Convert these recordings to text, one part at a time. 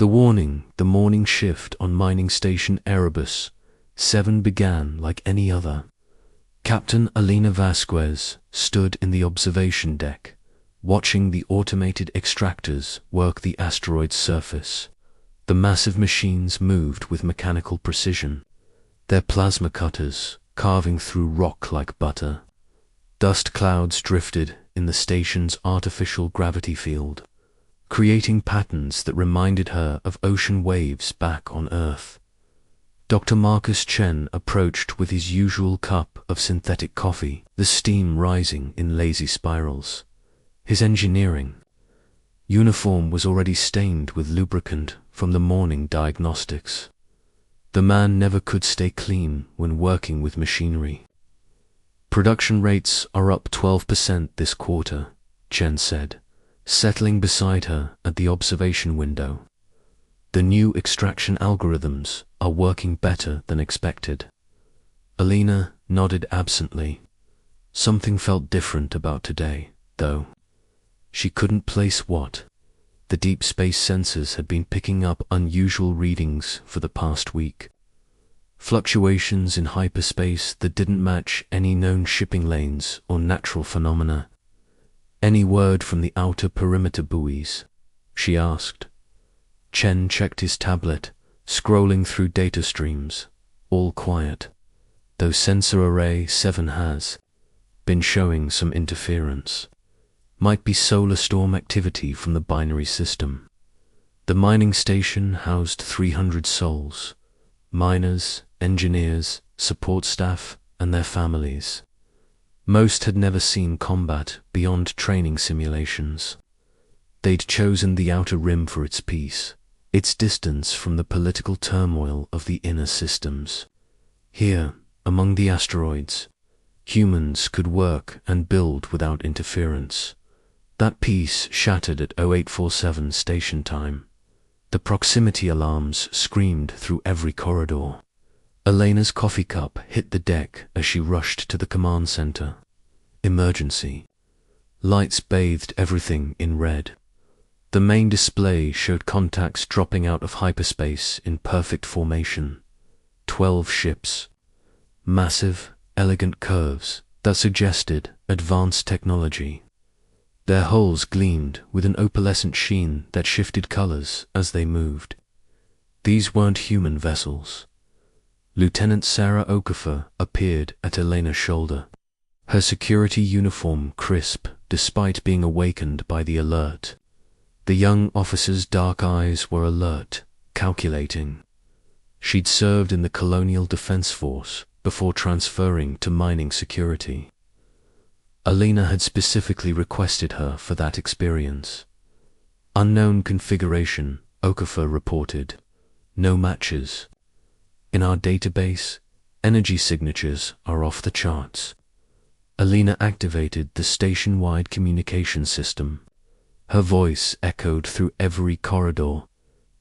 The morning shift on mining station Erebus 7 began like any other. Captain Alina Vasquez stood in the observation deck, watching the automated extractors work the asteroid's surface. The massive machines moved with mechanical precision, their plasma cutters carving through rock like butter. Dust clouds drifted in the station's artificial gravity field, creating patterns that reminded her of ocean waves back on Earth. Dr. Marcus Chen approached with his usual cup of synthetic coffee, the steam rising in lazy spirals. His engineering uniform was already stained with lubricant from the morning diagnostics. The man never could stay clean when working with machinery. Production rates are up 12% this quarter, Chen said, settling beside her at the observation window. The new extraction algorithms are working better than expected. Alina nodded absently. Something felt different about today, though. She couldn't place what. The deep space sensors had been picking up unusual readings for the past week. Fluctuations in hyperspace that didn't match any known shipping lanes or natural phenomena. Any word from the outer perimeter buoys? She asked. Chen checked his tablet, scrolling through data streams. All quiet, though sensor array 7 has been showing some interference. Might be solar storm activity from the binary system. The mining station housed 300 souls, miners, engineers, support staff, and their families. Most had never seen combat beyond training simulations. They'd chosen the outer rim for its peace, its distance from the political turmoil of the inner systems. Here, among the asteroids, humans could work and build without interference. That peace shattered at 0847 station time. The proximity alarms screamed through every corridor. Elena's coffee cup hit the deck as she rushed to the command center. Emergency. Lights bathed everything in red. The main display showed contacts dropping out of hyperspace in perfect formation. 12 ships. Massive, elegant curves that suggested advanced technology. Their hulls gleamed with an opalescent sheen that shifted colors as they moved. These weren't human vessels. Lieutenant Sarah Okafor appeared at Elena's shoulder, her security uniform crisp despite being awakened by the alert. The young officer's dark eyes were alert, calculating. She'd served in the Colonial Defense Force before transferring to mining security. Alina had specifically requested her for that experience. Unknown configuration, Okafor reported. No matches. In our database, energy signatures are off the charts. Alina activated the station-wide communication system. Her voice echoed through every corridor,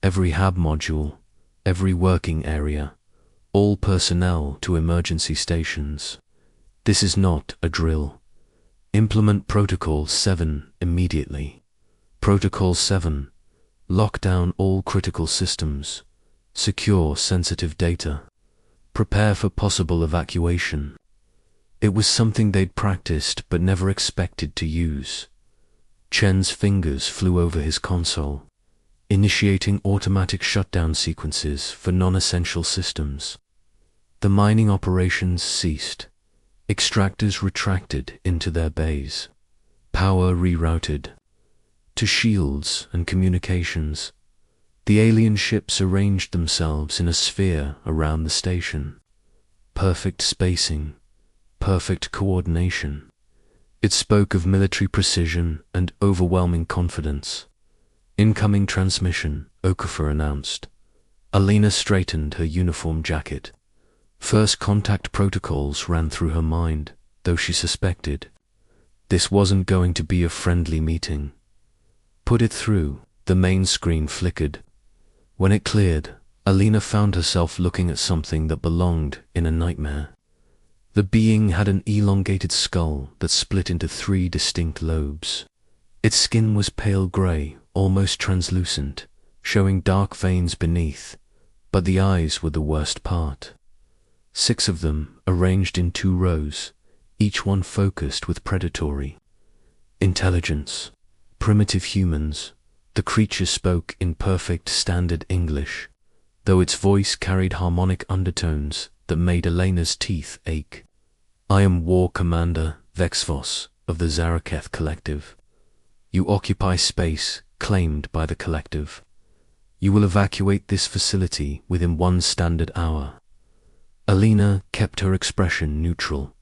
every hab module, every working area, all personnel to emergency stations. This is not a drill. Implement Protocol 7 immediately. Protocol 7. Lock down all critical systems. Secure sensitive data. Prepare for possible evacuation. It was something they'd practiced but never expected to use. Chen's fingers flew over his console, initiating automatic shutdown sequences for non-essential systems. The mining operations ceased. Extractors retracted into their bays. Power rerouted to shields and communications. The alien ships arranged themselves in a sphere around the station. Perfect spacing, perfect coordination. It spoke of military precision and overwhelming confidence. Incoming transmission, Okafor announced. Alina straightened her uniform jacket. First contact protocols ran through her mind, though she suspected. This wasn't going to be a friendly meeting. Put it through, the main screen flickered. When it cleared, Alina found herself looking at something that belonged in a nightmare. The being had an elongated skull that split into 3 distinct lobes. Its skin was pale gray, almost translucent, showing dark veins beneath, but the eyes were the worst part. 6 of them, arranged in 2 rows, each one focused with predatory intelligence. Primitive humans. The creature spoke in perfect standard English, though its voice carried harmonic undertones that made Elena's teeth ache. I am War Commander Vexvos of the Zaraketh Collective. You occupy space claimed by the Collective. You will evacuate this facility within 1 standard hour. Alina kept her expression neutral.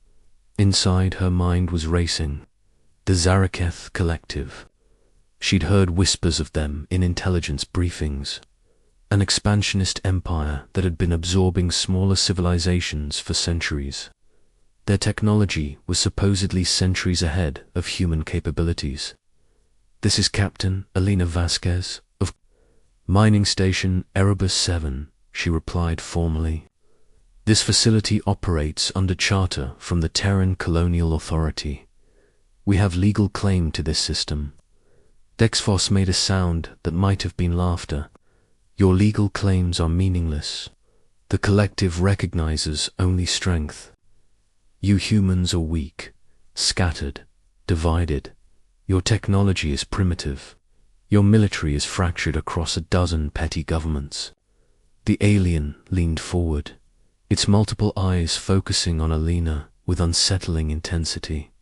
Inside, her mind was racing. The Zaraketh Collective. She'd heard whispers of them in intelligence briefings. An expansionist empire that had been absorbing smaller civilizations for centuries. Their technology was supposedly centuries ahead of human capabilities. This is Captain Alina Vasquez of Mining Station Erebus 7, she replied formally. This facility operates under charter from the Terran Colonial Authority. We have legal claim to this system. Dexphos made a sound that might have been laughter. Your legal claims are meaningless. The Collective recognizes only strength. You humans are weak, scattered, divided. Your technology is primitive. Your military is fractured across a dozen petty governments. The alien leaned forward, its multiple eyes focusing on Alina with unsettling intensity.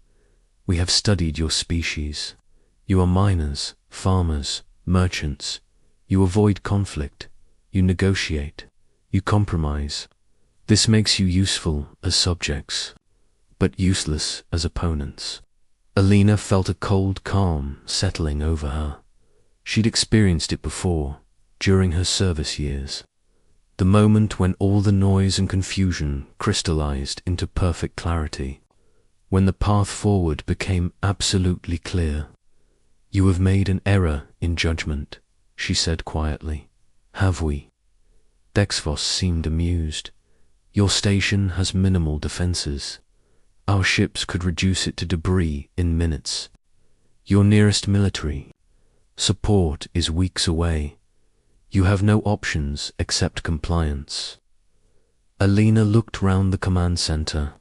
We have studied your species. You are miners, farmers, merchants. You avoid conflict. You negotiate. You compromise. This makes you useful as subjects, but useless as opponents. Alina felt a cold calm settling over her. She'd experienced it before, during her service years. The moment when all the noise and confusion crystallized into perfect clarity. When the path forward became absolutely clear. You have made an error in judgment, she said quietly. Have we? Dexphos seemed amused. Your station has minimal defenses. Our ships could reduce it to debris in minutes. Your nearest military support is weeks away. You have no options except compliance. Alina looked round the command center.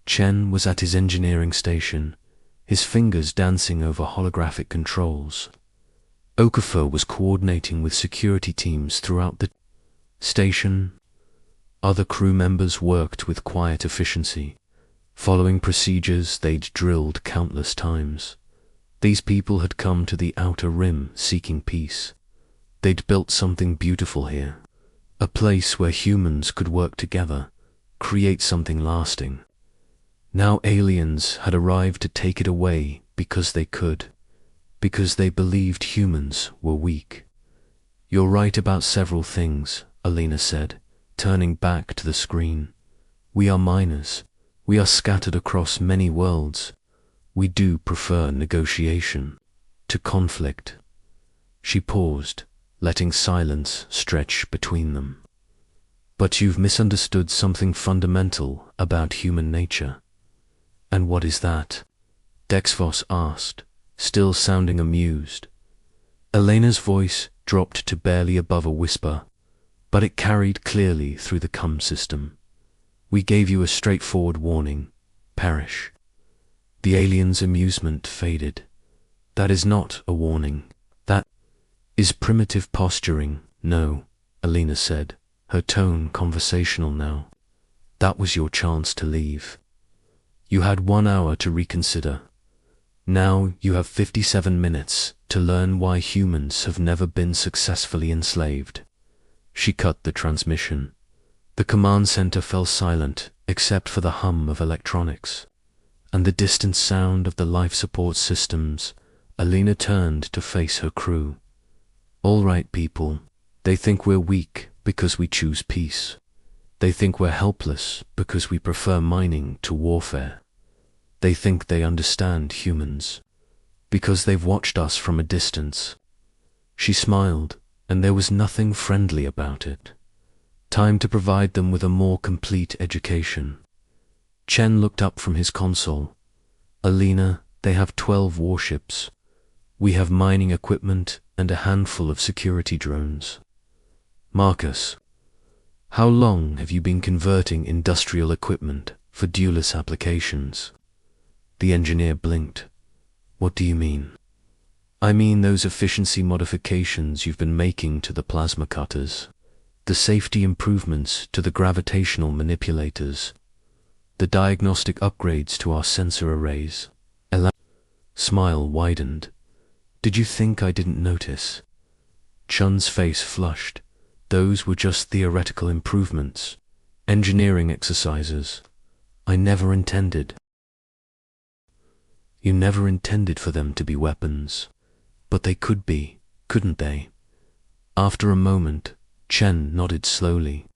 Chen was at his engineering station, his fingers dancing over holographic controls. Okafor was coordinating with security teams throughout the station. Other crew members worked with quiet efficiency, following procedures they'd drilled countless times. These people had come to the outer rim seeking peace. They'd built something beautiful here, a place where humans could work together, create something lasting. Now aliens had arrived to take it away because they could, because they believed humans were weak. You're right about several things, Alina said, turning back to the screen. We are miners. We are scattered across many worlds. We do prefer negotiation to conflict. She paused, letting silence stretch between them. But you've misunderstood something fundamental about human nature. And what is that? Dexphos asked, still sounding amused. Elena's voice dropped to barely above a whisper, but it carried clearly through the CUM system. We gave you a straightforward warning. Perish. The alien's amusement faded. That is not a warning. That is primitive posturing. No, Alina said, her tone conversational now. That was your chance to leave. You had 1 hour to reconsider. Now you have 57 minutes to learn why humans have never been successfully enslaved. She cut the transmission. The command center fell silent except for the hum of electronics and the distant sound of the life support systems. Alina turned to face her crew. All right, people. They think we're weak because we choose peace. They think we're helpless because we prefer mining to warfare. They think they understand humans because they've watched us from a distance. She smiled, and there was nothing friendly about it. Time to provide them with a more complete education. Chen looked up from his console. Alina, they have 12 warships. We have mining equipment and a handful of security drones. Marcus, how long have you been converting industrial equipment for duelist applications? The engineer blinked. What do you mean? I mean those efficiency modifications you've been making to the plasma cutters, the safety improvements to the gravitational manipulators, the diagnostic upgrades to our sensor arrays. Ela's smile widened. Did you think I didn't notice? Chun's face flushed. Those were just theoretical improvements, engineering exercises. I never intended. You never intended for them to be weapons. But they could be, couldn't they? After a moment, Chen nodded slowly.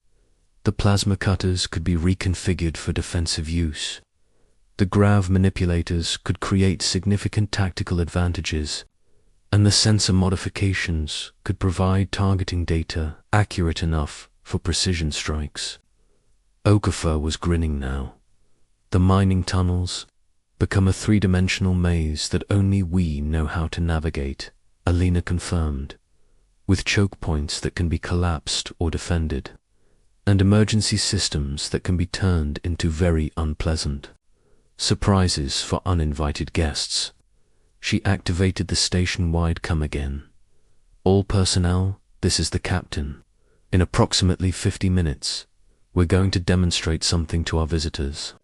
The plasma cutters could be reconfigured for defensive use. The grav manipulators could create significant tactical advantages, and the sensor modifications could provide targeting data accurate enough for precision strikes. Okafor was grinning now. The mining tunnels become a three-dimensional maze that only we know how to navigate, Alina confirmed, with choke points that can be collapsed or defended, and emergency systems that can be turned into very unpleasant surprises for uninvited guests. She activated the station-wide come again. All personnel, this is the captain. In approximately 50 minutes, we're going to demonstrate something to our visitors.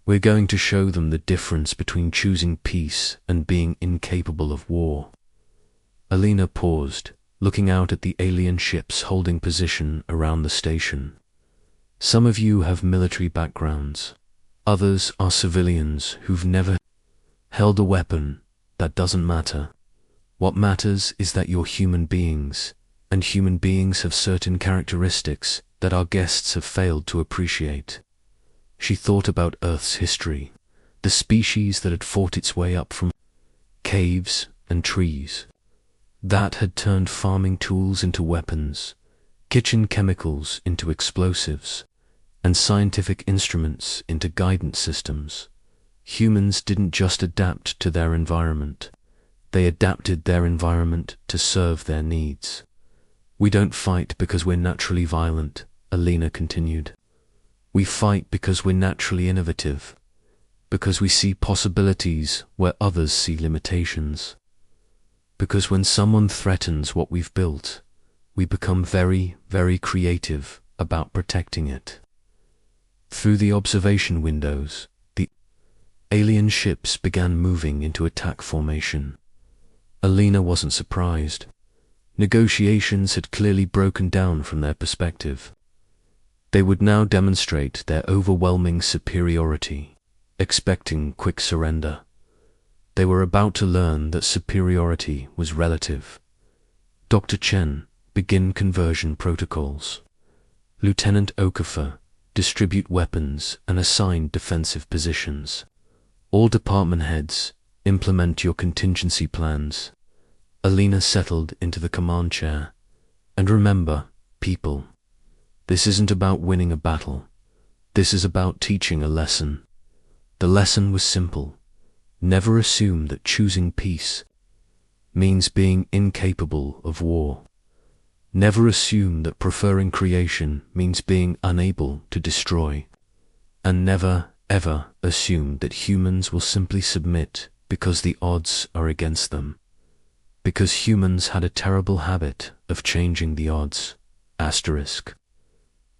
We're going to show them the difference between choosing peace and being incapable of war. Alina paused, looking out at the alien ships holding position around the station. Some of you have military backgrounds. Others are civilians who've never held a weapon. That doesn't matter. What matters is that you're human beings, and human beings have certain characteristics that our guests have failed to appreciate. She thought about Earth's history, the species that had fought its way up from caves and trees, that had turned farming tools into weapons, kitchen chemicals into explosives, and scientific instruments into guidance systems. Humans didn't just adapt to their environment. They adapted their environment to serve their needs. We don't fight because we're naturally violent, Alina continued. We fight because we're naturally innovative, because we see possibilities where others see limitations. Because when someone threatens what we've built, we become very, very creative about protecting it. Through the observation windows, the alien ships began moving into attack formation. Alina wasn't surprised. Negotiations had clearly broken down from their perspective. They would now demonstrate their overwhelming superiority, expecting quick surrender. They were about to learn that superiority was relative. Dr. Chen, begin conversion protocols. Lieutenant Okafor, distribute weapons and assign defensive positions. All department heads, implement your contingency plans. Alina settled into the command chair. And remember, people, this isn't about winning a battle. This is about teaching a lesson. The lesson was simple. Never assume that choosing peace means being incapable of war. Never assume that preferring creation means being unable to destroy. And never, ever assume that humans will simply submit because the odds are against them. Because humans had a terrible habit of changing the odds. Asterisk.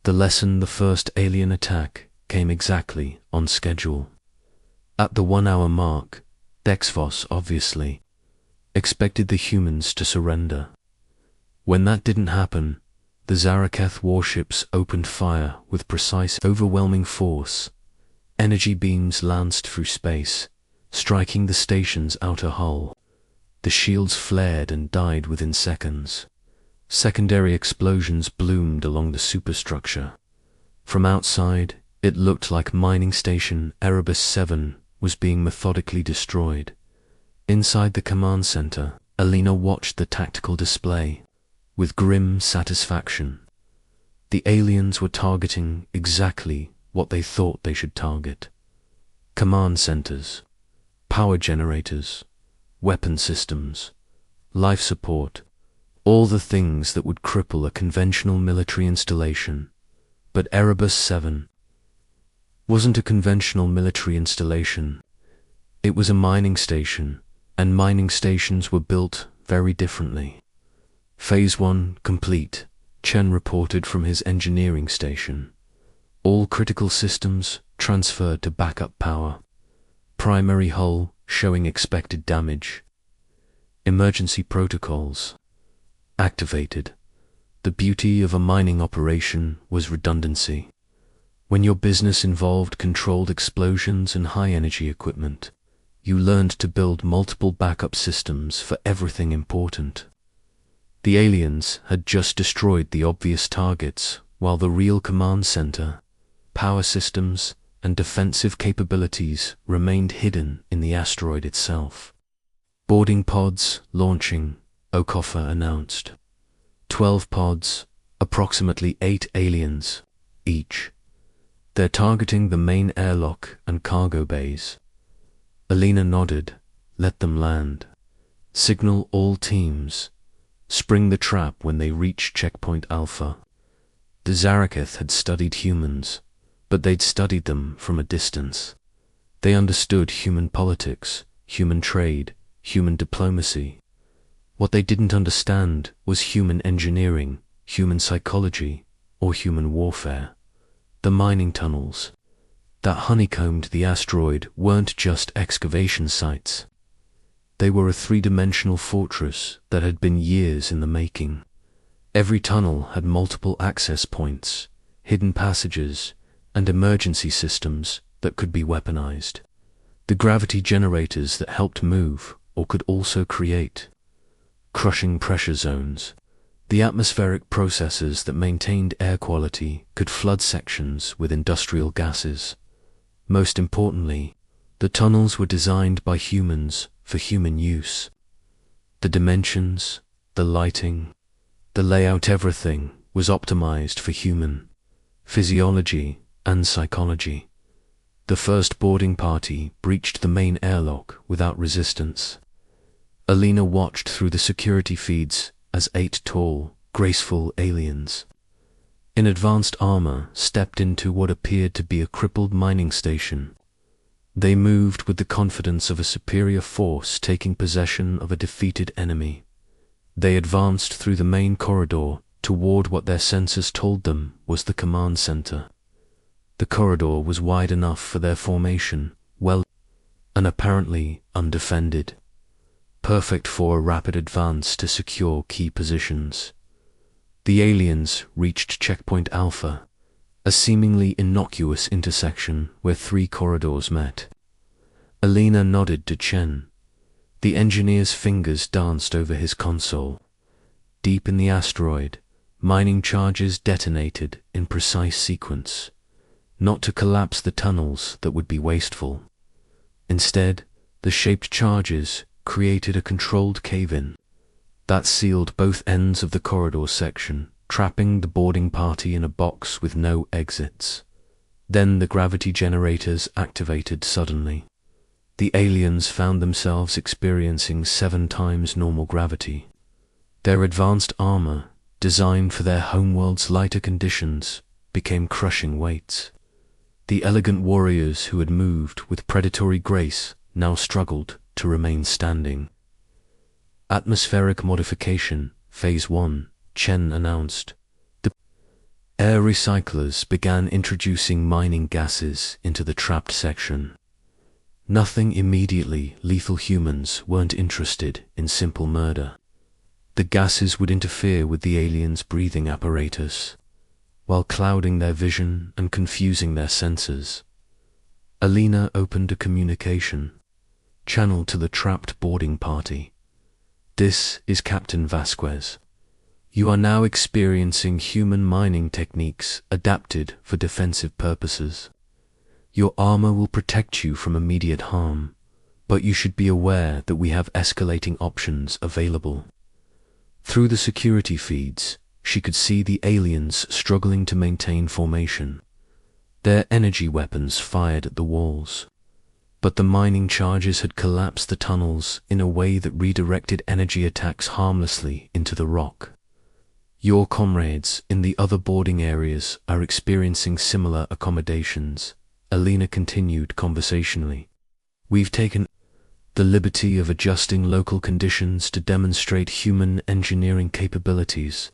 The lesson, the first alien attack, came exactly on schedule. At the 1-hour mark, Dexvos obviously expected the humans to surrender. When that didn't happen, the Zaraketh warships opened fire with precise, overwhelming force. Energy beams lanced through space, striking the station's outer hull. The shields flared and died within seconds. Secondary explosions bloomed along the superstructure. From outside, it looked like mining station Erebus 7 was being methodically destroyed. Inside the command center, Alina watched the tactical display with grim satisfaction. The aliens were targeting exactly what they thought they should target. Command centers, power generators, weapon systems, life support, All the things that would cripple a conventional military installation. But Erebus 7 wasn't a conventional military installation. It was a mining station, and mining stations were built very differently. Phase 1 complete, Chen reported from his engineering station. All critical systems transferred to backup power. Primary hull showing expected damage. Emergency protocols activated. The beauty of a mining operation was redundancy. When your business involved controlled explosions and high-energy equipment, you learned to build multiple backup systems for everything important. The aliens had just destroyed the obvious targets, while the real command center, power systems, and defensive capabilities remained hidden in the asteroid itself. Boarding pods launching, Okafor announced. 12 pods, approximately 8 aliens, each. They're targeting the main airlock and cargo bays. Alina nodded. Let them land. Signal all teams. Spring the trap when they reach checkpoint Alpha. The Zaraketh had studied humans, but they'd studied them from a distance. They understood human politics, human trade, human diplomacy. What they didn't understand was human engineering, human psychology, or human warfare. The mining tunnels that honeycombed the asteroid weren't just excavation sites. They were a three-dimensional fortress that had been years in the making. Every tunnel had multiple access points, hidden passages, and emergency systems that could be weaponized. The gravity generators that helped move or could also create crushing pressure zones. The atmospheric processes that maintained air quality could flood sections with industrial gases. Most importantly, the tunnels were designed by humans for human use. The dimensions, the lighting, the layout, everything was optimized for human physiology and psychology. The first boarding party breached the main airlock without resistance. Alina watched through the security feeds as 8 tall, graceful aliens in advanced armor stepped into what appeared to be a crippled mining station. They moved with the confidence of a superior force taking possession of a defeated enemy. They advanced through the main corridor toward what their senses told them was the command center. The corridor was wide enough for their formation, well, and apparently undefended. Perfect for a rapid advance to secure key positions. The aliens reached checkpoint Alpha, a seemingly innocuous intersection where 3 corridors met. Alina nodded to Chen. The engineer's fingers danced over his console. Deep in the asteroid, mining charges detonated in precise sequence, not to collapse the tunnels that would be wasteful. Instead, the shaped charges created a controlled cave-in that sealed both ends of the corridor section, trapping the boarding party in a box with no exits. Then the gravity generators activated suddenly. The aliens found themselves experiencing 7 times normal gravity. Their advanced armor, designed for their homeworld's lighter conditions, became crushing weights. The elegant warriors who had moved with predatory grace now struggled to remain standing. Atmospheric modification, Phase 1, Chen announced. The air recyclers began introducing mining gases into the trapped section. Nothing immediately lethal. Humans weren't interested in simple murder. The gases would interfere with the aliens' breathing apparatus, while clouding their vision and confusing their senses. Alina opened a communication channel to the trapped boarding party. This is Captain Vasquez. You are now experiencing human mining techniques adapted for defensive purposes. Your armor will protect you from immediate harm, but you should be aware that we have escalating options available. Through the security feeds, she could see the aliens struggling to maintain formation. Their energy weapons fired at the walls. But the mining charges had collapsed the tunnels in a way that redirected energy attacks harmlessly into the rock. Your comrades in the other boarding areas are experiencing similar accommodations, Alina continued conversationally. We've taken the liberty of adjusting local conditions to demonstrate human engineering capabilities.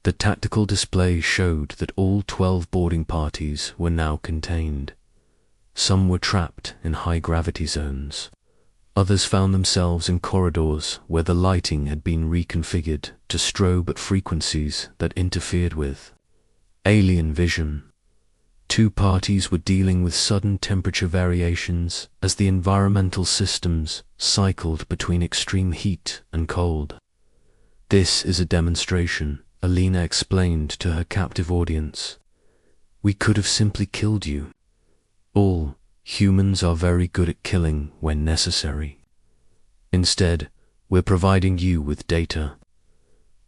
The tactical display showed that all 12 boarding parties were now contained. Some were trapped in high-gravity zones. Others found themselves in corridors where the lighting had been reconfigured to strobe at frequencies that interfered with alien vision. 2 parties were dealing with sudden temperature variations as the environmental systems cycled between extreme heat and cold. This is a demonstration, Alina explained to her captive audience. We could have simply killed you. All humans are very good at killing when necessary. Instead, we're providing you with data.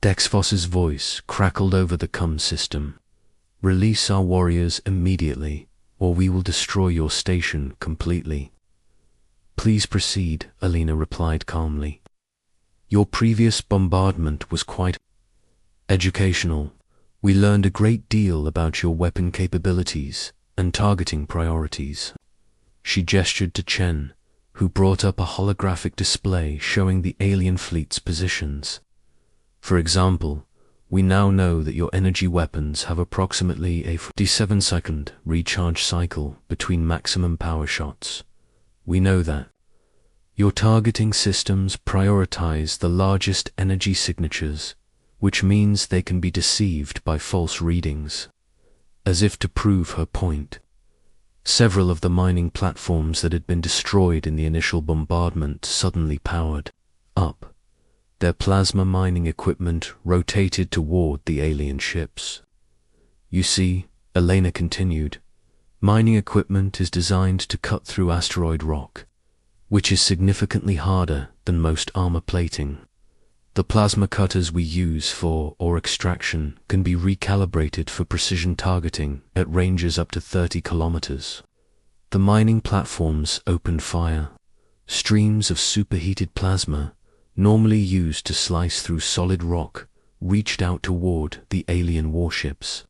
Dexphos's voice crackled over the comm system. Release our warriors immediately, or we will destroy your station completely. Please proceed, Alina replied calmly. Your previous bombardment was quite educational. We learned a great deal about your weapon capabilities and targeting priorities. She gestured to Chen, who brought up a holographic display showing the alien fleet's positions. For example, we now know that your energy weapons have approximately a 47-second recharge cycle between maximum power shots. We know that your targeting systems prioritize the largest energy signatures, which means they can be deceived by false readings. As if to prove her point, several of the mining platforms that had been destroyed in the initial bombardment suddenly powered up. Their plasma mining equipment rotated toward the alien ships. You see, Elena continued, mining equipment is designed to cut through asteroid rock, which is significantly harder than most armor plating. The plasma cutters we use for ore extraction can be recalibrated for precision targeting at ranges up to 30 kilometers. The mining platforms opened fire. Streams of superheated plasma, normally used to slice through solid rock, reached out toward the alien warships.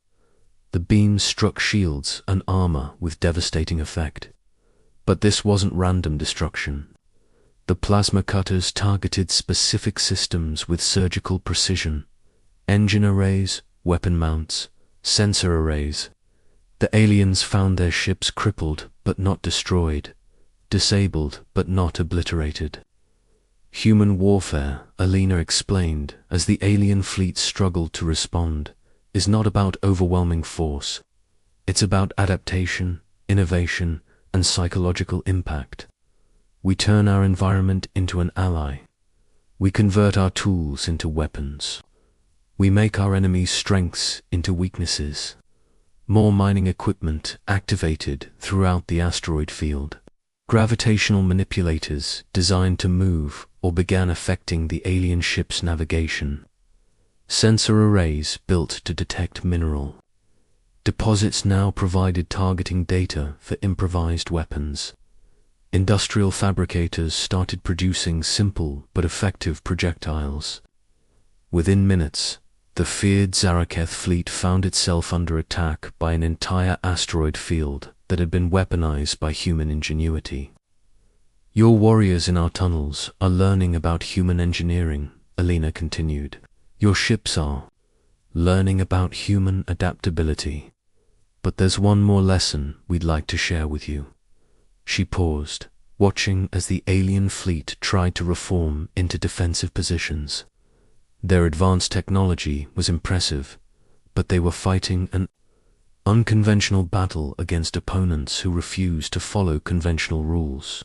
The beams struck shields and armor with devastating effect. But this wasn't random destruction. The plasma cutters targeted specific systems with surgical precision. Engine arrays, weapon mounts, sensor arrays. The aliens found their ships crippled but not destroyed, disabled but not obliterated. Human warfare, Alina explained as the alien fleet struggled to respond, is not about overwhelming force. It's about adaptation, innovation, and psychological impact. We turn our environment into an ally. We convert our tools into weapons. We make our enemies' strengths into weaknesses. More mining equipment activated throughout the asteroid field. Gravitational manipulators designed to move or began affecting the alien ship's navigation. Sensor arrays built to detect mineral deposits now provided targeting data for improvised weapons. Industrial fabricators started producing simple but effective projectiles. Within minutes, the feared Zaraketh fleet found itself under attack by an entire asteroid field that had been weaponized by human ingenuity. Your warriors in our tunnels are learning about human engineering, Alina continued. Your ships are learning about human adaptability. But there's one more lesson we'd like to share with you. She paused, watching as the alien fleet tried to reform into defensive positions. Their advanced technology was impressive, but they were fighting an unconventional battle against opponents who refused to follow conventional rules.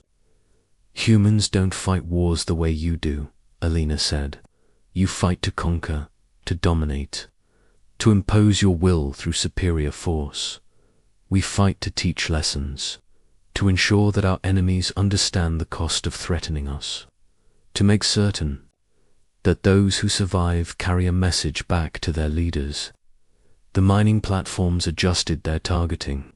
Humans don't fight wars the way you do, Alina said. You fight to conquer, to dominate, to impose your will through superior force. We fight to teach lessons, to ensure that our enemies understand the cost of threatening us, to make certain that those who survive carry a message back to their leaders. The mining platforms adjusted their targeting.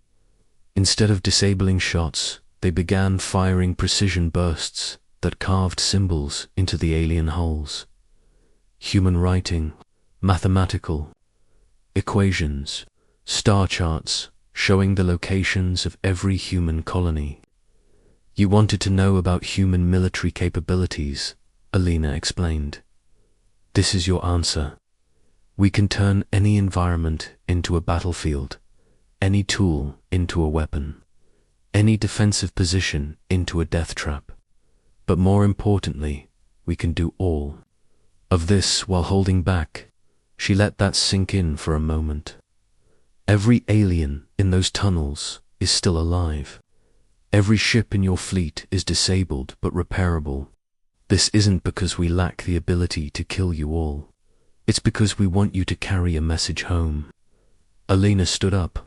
Instead of disabling shots, they began firing precision bursts that carved symbols into the alien hulls. Human writing, mathematical equations, star charts showing the locations of every human colony. You wanted to know about human military capabilities, Alina explained. This is your answer. We can turn any environment into a battlefield, any tool into a weapon, any defensive position into a death trap. But more importantly, we can do all of this while holding back. She let that sink in for a moment. Every alien in those tunnels is still alive. Every ship in your fleet is disabled but repairable. This isn't because we lack the ability to kill you all. It's because we want you to carry a message home. Alina stood up,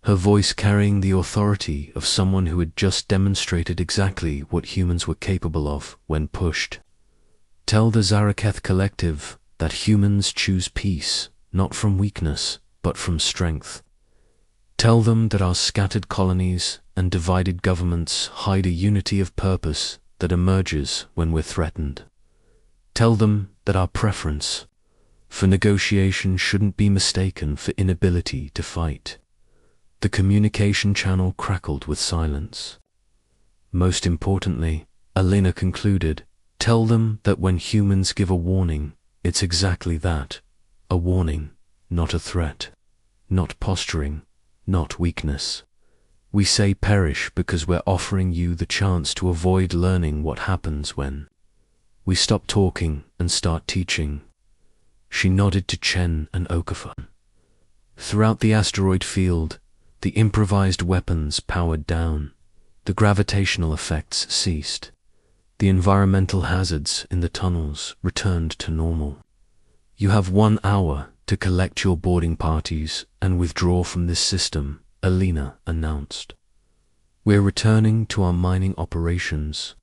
her voice carrying the authority of someone who had just demonstrated exactly what humans were capable of when pushed. Tell the Zaraketh Collective that humans choose peace, not from weakness, but from strength. Tell them that our scattered colonies and divided governments hide a unity of purpose that emerges when we're threatened. Tell them that our preference for negotiation shouldn't be mistaken for inability to fight. The communication channel crackled with silence. Most importantly, Alina concluded, tell them that when humans give a warning, it's exactly that, a warning, not a threat, not posturing, not weakness. We say perish because we're offering you the chance to avoid learning what happens when we stop talking and start teaching. She nodded to Chen and Okafor. Throughout the asteroid field, the improvised weapons powered down. The gravitational effects ceased. The environmental hazards in the tunnels returned to normal. You have 1 hour to collect your boarding parties and withdraw from this system, Alina announced. We're returning to our mining operations.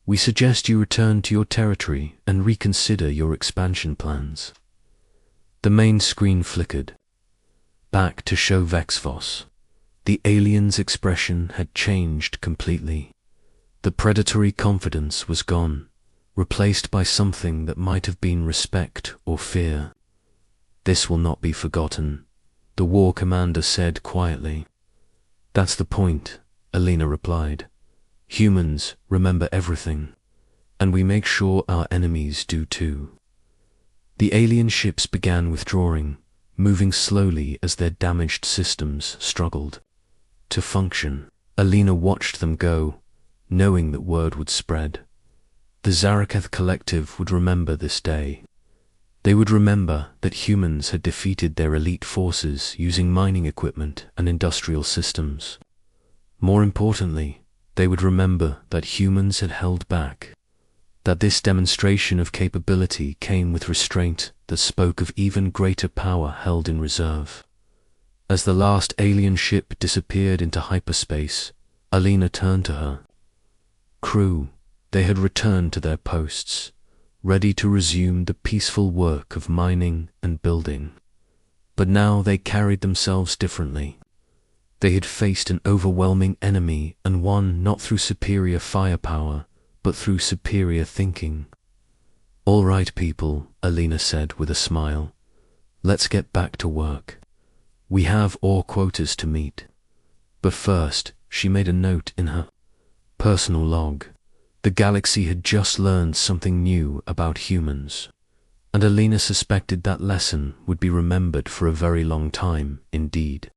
We suggest you return to your territory and reconsider your expansion plans. The main screen flickered. Back to show Vexvos. The alien's expression had changed completely. The predatory confidence was gone, replaced by something that might have been respect or fear. This will not be forgotten, the war commander said quietly. That's the point, Alina replied. Humans remember everything, and we make sure our enemies do too. The alien ships began withdrawing, moving slowly as their damaged systems struggled to function. Alina watched them go, knowing that word would spread. The Zaraketh Collective would remember this day. They would remember that humans had defeated their elite forces using mining equipment and industrial systems. More importantly, they would remember that humans had held back, that this demonstration of capability came with restraint that spoke of even greater power held in reserve. As the last alien ship disappeared into hyperspace, Alina turned to her. Crew, they had returned to their posts, ready to resume the peaceful work of mining and building. But now they carried themselves differently. They had faced an overwhelming enemy and won not through superior firepower, but through superior thinking. All right, people, Alina said with a smile. Let's get back to work. We have ore quotas to meet. But first, she made a note in her personal log. The galaxy had just learned something new about humans, and Alina suspected that lesson would be remembered for a very long time indeed.